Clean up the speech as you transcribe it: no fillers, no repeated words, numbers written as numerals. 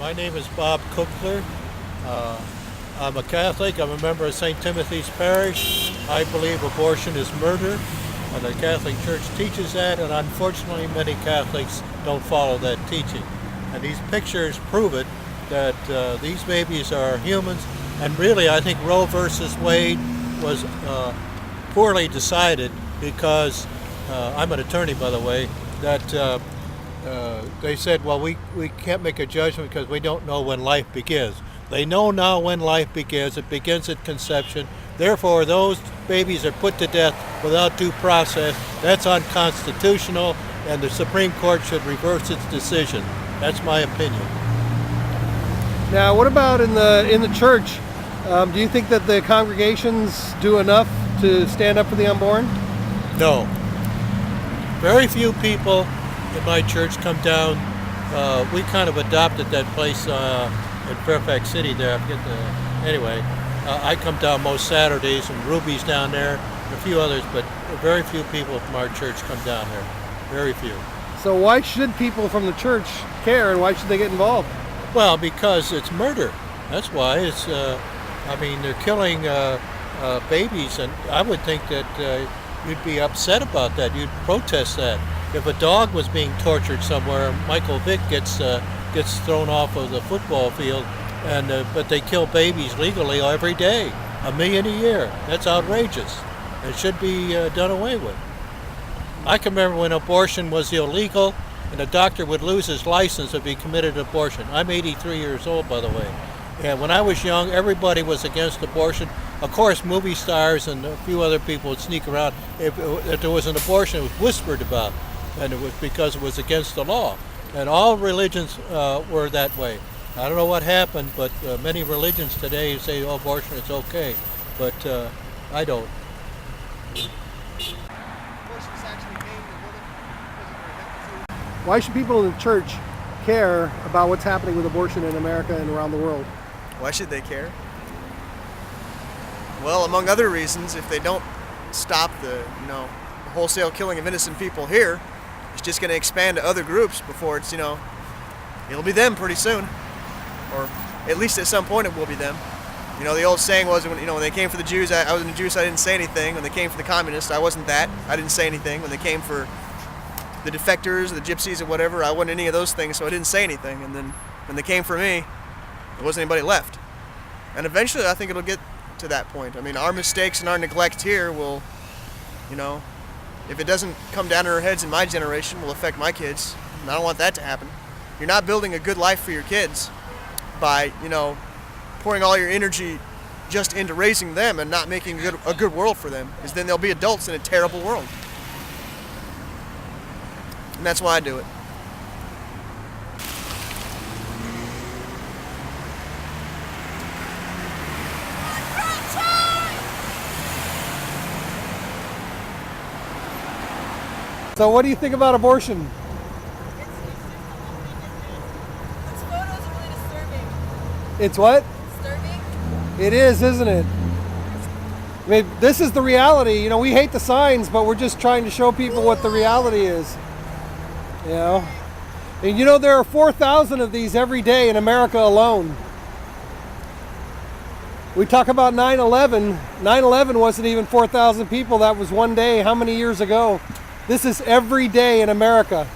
My name is Bob Cookler. I'm a Catholic. I'm a member of St. Timothy's Parish. I believe abortion is murder, and the Catholic Church teaches that, and unfortunately many Catholics don't follow that teaching. And these pictures prove it, that these babies are humans, and really I think Roe versus Wade was poorly decided because, I'm an attorney by the way, that they said, well, we can't make a judgment because we don't know when life begins. They know now when life begins. It begins at conception. Therefore, those babies are put to death without due process. That's unconstitutional, and the Supreme Court should reverse its decision. That's my opinion. Now, what about in the church? Do you think that the congregations do enough to stand up for the unborn? No. Very few people in my church come down. We kind of adopted that place in Fairfax City there. Anyway, I come down most Saturdays, and Ruby's down there, and a few others, but very few people from our church come down here. Very few. So why should people from the church care, and why should they get involved? Well, because it's murder. That's why. It's. They're killing babies, and I would think that you'd be upset about that. You'd protest that. If a dog was being tortured somewhere, Michael Vick gets thrown off of the football field, but they kill babies legally every day, 1 million a year. That's outrageous. It should be done away with. I can remember when abortion was illegal, and a doctor would lose his license if he committed abortion. I'm 83 years old, by the way. And when I was young, everybody was against abortion. Of course, movie stars and a few other people would sneak around. If there was an abortion, it was whispered about, and it was because it was against the law. And all religions were that way. I don't know what happened, but many religions today say, oh, abortion is okay, but I don't. Why should people in the church care about what's happening with abortion in America and around the world? Why should they care? Well, among other reasons, if they don't stop the wholesale killing of innocent people here, it's just going to expand to other groups before it's, it'll be them pretty soon. Or at least at some point it will be them. The old saying was, when they came for the Jews, I wasn't a Jew, so I didn't say anything. When they came for the communists, I wasn't that. I didn't say anything. When they came for the defectors, the gypsies, or whatever, I wasn't any of those things, so I didn't say anything. And then when they came for me, there wasn't anybody left. And eventually I think it'll get to that point. Our mistakes and our neglect here will, if it doesn't come down to our heads in my generation, will affect my kids. And I don't want that to happen. You're not building a good life for your kids by, pouring all your energy just into raising them and not making a good world for them, because then they'll be adults in a terrible world. And that's why I do it. So what do you think about abortion? Those photos are really disturbing. It's what? Disturbing? It is, isn't it? This is the reality. We hate the signs, but we're just trying to show people what the reality is. And there are 4,000 of these every day in America alone. We talk about 9/11. 9/11 wasn't even 4,000 people. That was one day. How many years ago? This is every day in America.